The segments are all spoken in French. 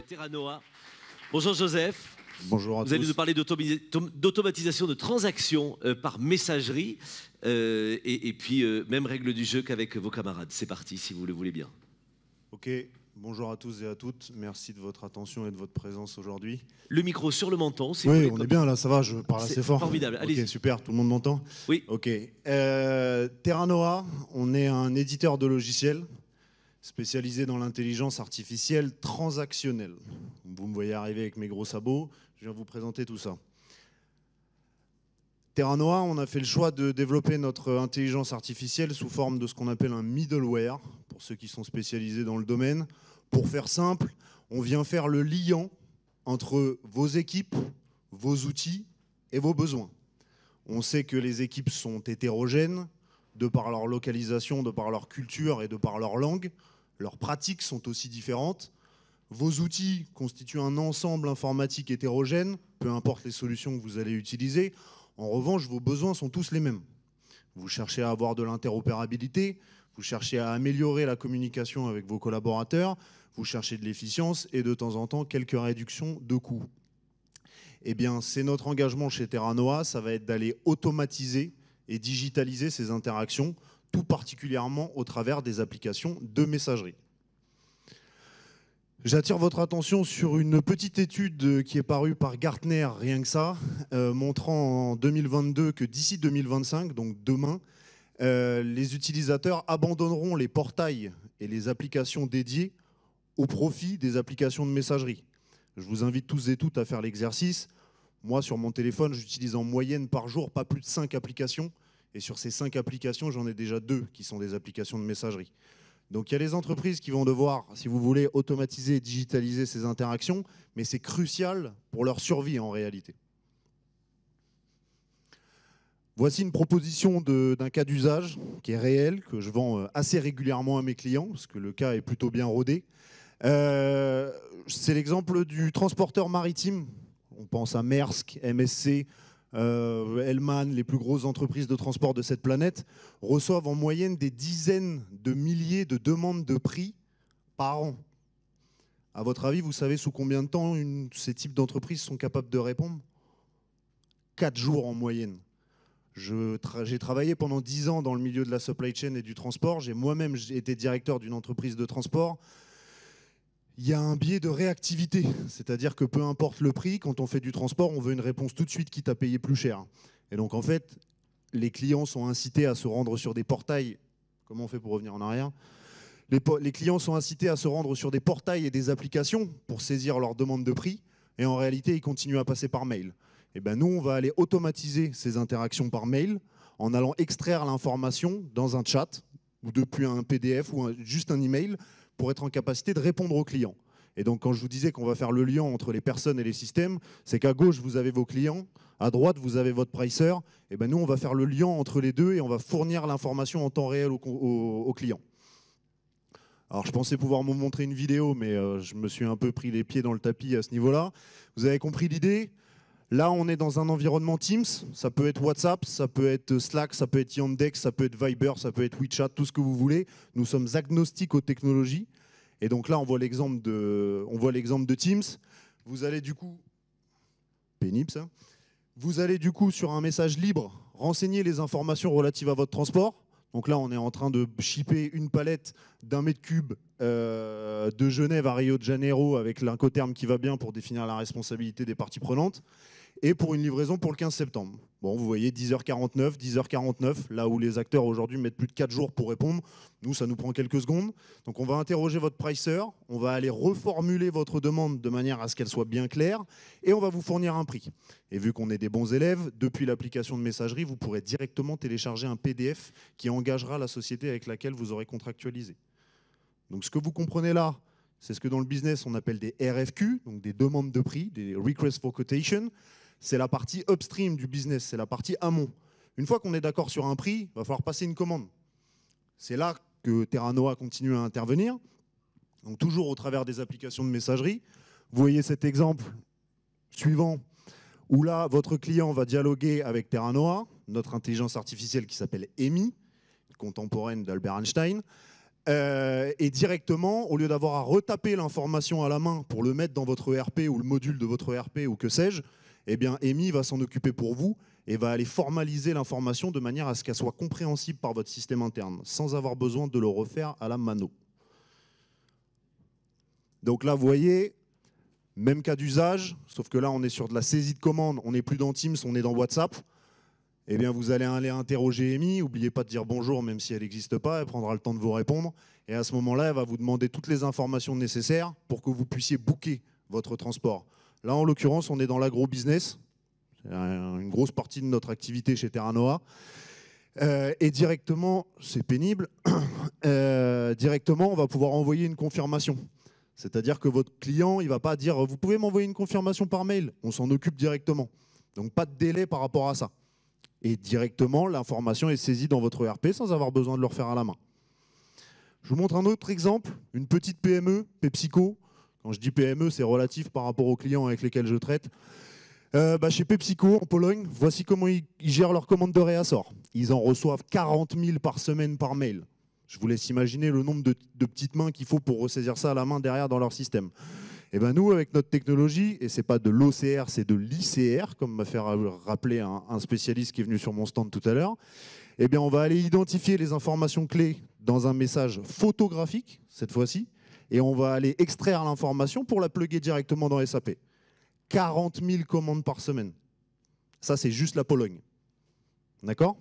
Terranoa. Bonjour Joseph. Bonjour à tous. Vous allez nous parler d'automatisation de transactions par messagerie et puis même règle du jeu qu'avec vos camarades. C'est parti si vous le voulez bien. Ok, bonjour à tous et à toutes. Merci de votre attention et de votre présence aujourd'hui. Le micro sur le menton. Si oui, vous on est bien là, ça va, je parle assez fort. Formidable, allez-y. Ok, super, tout le monde m'entend? Oui. Ok. Terranoa, on est un éditeur de logiciels spécialisé dans l'intelligence artificielle transactionnelle. Vous me voyez arriver avec mes gros sabots, je viens vous présenter tout ça. Terranoa, on a fait le choix de développer notre intelligence artificielle sous forme de ce qu'on appelle un middleware, pour ceux qui sont spécialisés dans le domaine. Pour faire simple, on vient faire le liant entre vos équipes, vos outils et vos besoins. On sait que les équipes sont hétérogènes, de par leur localisation, de par leur culture et de par leur langue. Leurs pratiques sont aussi différentes. Vos outils constituent un ensemble informatique hétérogène, peu importe les solutions que vous allez utiliser. En revanche, vos besoins sont tous les mêmes. Vous cherchez à avoir de l'interopérabilité, vous cherchez à améliorer la communication avec vos collaborateurs, vous cherchez de l'efficience et de temps en temps quelques réductions de coûts. Eh bien, c'est notre engagement chez Terranoa, ça va être d'aller automatiser et digitaliser ces interactions, tout particulièrement au travers des applications de messagerie. J'attire votre attention sur une petite étude qui est parue par Gartner, rien que ça, montrant en 2022 que d'ici 2025, donc demain, les utilisateurs abandonneront les portails et les applications dédiées au profit des applications de messagerie. Je vous invite tous et toutes à faire l'exercice. Moi, sur mon téléphone, j'utilise en moyenne par jour pas plus de 5 applications. Et sur ces 5 applications, j'en ai déjà 2 qui sont des applications de messagerie. Donc il y a les entreprises qui vont devoir, si vous voulez, automatiser et digitaliser ces interactions, mais c'est crucial pour leur survie en réalité. Voici une proposition d'un cas d'usage qui est réel, que je vends assez régulièrement à mes clients, parce que le cas est plutôt bien rodé. C'est l'exemple du transporteur maritime. On pense à Maersk, MSC, Hellman, les plus grosses entreprises de transport de cette planète, reçoivent en moyenne des dizaines de milliers de demandes de prix par an. À votre avis, vous savez sous combien de temps ces types d'entreprises sont capables de répondre? 4 jours en moyenne. J'ai travaillé pendant 10 ans dans le milieu de la supply chain et du transport. J'ai moi-même été directeur d'une entreprise de transport. Il y a un biais de réactivité, c'est-à-dire que peu importe le prix, quand on fait du transport, on veut une réponse tout de suite quitte à payer plus cher. Et donc en fait, les clients sont incités à se rendre sur des portails. Comment on fait pour revenir en arrière? Les clients sont incités à se rendre sur des portails et des applications pour saisir leur demande de prix. Et en réalité, ils continuent à passer par mail. Et ben nous, on va aller automatiser ces interactions par mail en allant extraire l'information dans un chat ou depuis un PDF ou juste un email pour être en capacité de répondre aux clients. Et donc quand je vous disais qu'on va faire le lien entre les personnes et les systèmes, c'est qu'à gauche, vous avez vos clients, à droite, vous avez votre pricer. Et ben nous, on va faire le lien entre les deux et on va fournir l'information en temps réel aux clients. Alors je pensais pouvoir vous montrer une vidéo, mais je me suis un peu pris les pieds dans le tapis à ce niveau-là. Vous avez compris l'idée? Là, on est dans un environnement Teams. Ça peut être WhatsApp, ça peut être Slack, ça peut être Yandex, ça peut être Viber, ça peut être WeChat, tout ce que vous voulez. Nous sommes agnostiques aux technologies. Et donc là, on voit l'exemple de Teams. Vous allez du coup... Pénible, ça. Vous allez du coup, sur un message libre, renseigner les informations relatives à votre transport. Donc là, on est en train de shipper une palette d'1 mètre cube de Genève à Rio de Janeiro avec l'Incoterm qui va bien pour définir la responsabilité des parties prenantes et pour une livraison pour le 15 septembre. Bon, vous voyez, 10h49, là où les acteurs aujourd'hui mettent plus de 4 jours pour répondre. Nous, ça nous prend quelques secondes. Donc on va interroger votre pricer, on va aller reformuler votre demande de manière à ce qu'elle soit bien claire et on va vous fournir un prix. Et vu qu'on est des bons élèves, depuis l'application de messagerie, vous pourrez directement télécharger un PDF qui engagera la société avec laquelle vous aurez contractualisé. Donc ce que vous comprenez là, c'est ce que dans le business on appelle des RFQ, donc des demandes de prix, des Request for Quotation. C'est la partie upstream du business, c'est la partie amont. Une fois qu'on est d'accord sur un prix, il va falloir passer une commande. C'est là que Terranoa continue à intervenir, donc toujours au travers des applications de messagerie. Vous voyez cet exemple suivant, où là, votre client va dialoguer avec Terranoa, notre intelligence artificielle qui s'appelle EMI, contemporaine d'Albert Einstein. Et directement, au lieu d'avoir à retaper l'information à la main pour le mettre dans votre ERP ou le module de votre ERP ou que sais-je, eh bien, EMI va s'en occuper pour vous et va aller formaliser l'information de manière à ce qu'elle soit compréhensible par votre système interne, sans avoir besoin de le refaire à la mano. Donc là, vous voyez, même cas d'usage, sauf que là, on est sur de la saisie de commande, on n'est plus dans Teams, on est dans WhatsApp. Eh bien, vous allez aller interroger EMI, n'oubliez pas de dire bonjour, même si elle n'existe pas, elle prendra le temps de vous répondre. Et à ce moment-là, elle va vous demander toutes les informations nécessaires pour que vous puissiez booker votre transport. Là, en l'occurrence, on est dans l'agro-business. C'est une grosse partie de notre activité chez Terranova. Et directement, c'est pénible, directement, on va pouvoir envoyer une confirmation. C'est-à-dire que votre client, il ne va pas dire « vous pouvez m'envoyer une confirmation par mail ». On s'en occupe directement. Donc, pas de délai par rapport à ça. Et directement, l'information est saisie dans votre ERP sans avoir besoin de le refaire à la main. Je vous montre un autre exemple, une petite PME, PepsiCo. Quand je dis PME, c'est relatif par rapport aux clients avec lesquels je traite. Chez PepsiCo, en Pologne, voici comment ils gèrent leur commande de réassort. Ils en reçoivent 40 000 par semaine par mail. Je vous laisse imaginer le nombre de petites mains qu'il faut pour ressaisir ça à la main derrière dans leur système. Et ben nous, avec notre technologie, et ce n'est pas de l'OCR, c'est de l'ICR, comme m'a fait rappeler un spécialiste qui est venu sur mon stand tout à l'heure, eh bien on va aller identifier les informations clés dans un message photographique, cette fois-ci, et on va aller extraire l'information pour la plugger directement dans SAP. 40 000 commandes par semaine. Ça, c'est juste la Pologne. D'accord ?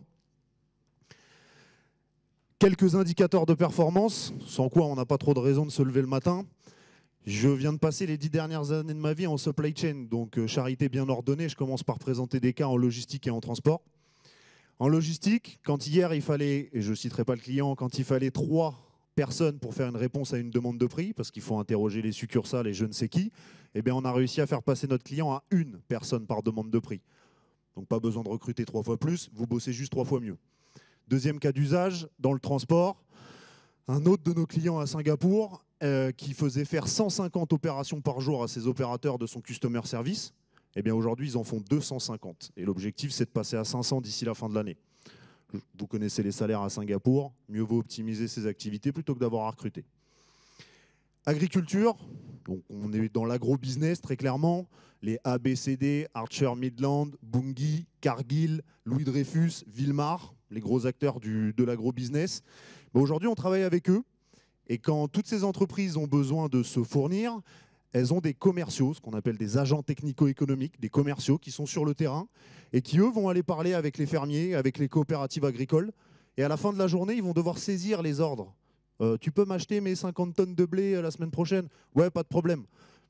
Quelques indicateurs de performance, sans quoi on n'a pas trop de raison de se lever le matin. Je viens de passer les 10 dernières années de ma vie en supply chain, donc charité bien ordonnée. Je commence par présenter des cas en logistique et en transport. En logistique, quand hier il fallait, et je ne citerai pas le client, quand il fallait 3 personnes pour faire une réponse à une demande de prix, parce qu'il faut interroger les succursales et je ne sais qui, eh bien on a réussi à faire passer notre client à 1 personne par demande de prix. Donc pas besoin de recruter 3 fois plus, vous bossez juste 3 fois mieux. Deuxième cas d'usage, dans le transport, un autre de nos clients à Singapour qui faisait faire 150 opérations par jour à ses opérateurs de son customer service, eh bien aujourd'hui ils en font 250. Et l'objectif c'est de passer à 500 d'ici la fin de l'année. Vous connaissez les salaires à Singapour, mieux vaut optimiser ses activités plutôt que d'avoir à recruter. Agriculture, donc on est dans l'agro-business très clairement, les ABCD, Archer Midland, Bunge, Cargill, Louis Dreyfus, Wilmar, les gros acteurs de l'agro-business. Aujourd'hui on travaille avec eux et quand toutes ces entreprises ont besoin de se fournir, elles ont des commerciaux, ce qu'on appelle des agents technico-économiques, des commerciaux qui sont sur le terrain et qui, eux, vont aller parler avec les fermiers, avec les coopératives agricoles. Et à la fin de la journée, ils vont devoir saisir les ordres. Tu peux m'acheter mes 50 tonnes de blé la semaine prochaine? Ouais, pas de problème.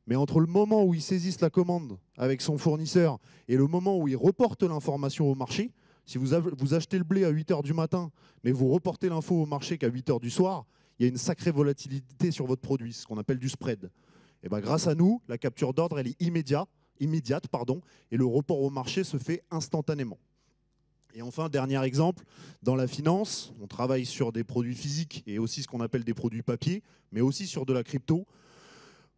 Mais entre le moment où ils saisissent la commande avec son fournisseur et le moment où ils reportent l'information au marché, si vous achetez le blé à 8 h du matin, mais vous reportez l'info au marché qu'à 8 h du soir, il y a une sacrée volatilité sur votre produit, ce qu'on appelle du spread. Et ben, grâce à nous, la capture d'ordre elle est immédiate, et le report au marché se fait instantanément. Et enfin, dernier exemple, dans la finance, on travaille sur des produits physiques et aussi ce qu'on appelle des produits papier, mais aussi sur de la crypto.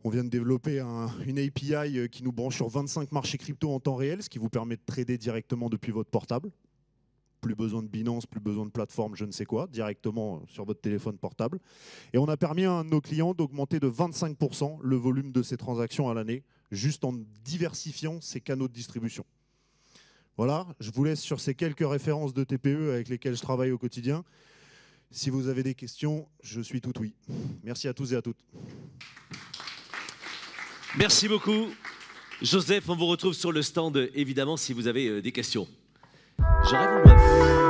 On vient de développer une API qui nous branche sur 25 marchés crypto en temps réel, ce qui vous permet de trader directement depuis votre portable. Plus besoin de Binance, plus besoin de plateforme, je ne sais quoi, directement sur votre téléphone portable. Et on a permis à un de nos clients d'augmenter de 25% le volume de ses transactions à l'année, juste en diversifiant ses canaux de distribution. Voilà, je vous laisse sur ces quelques références de TPE avec lesquelles je travaille au quotidien. Si vous avez des questions, je suis tout oui. Merci à tous et à toutes. Merci beaucoup. Joseph, on vous retrouve sur le stand, évidemment, si vous avez des questions. Je rêve en bref.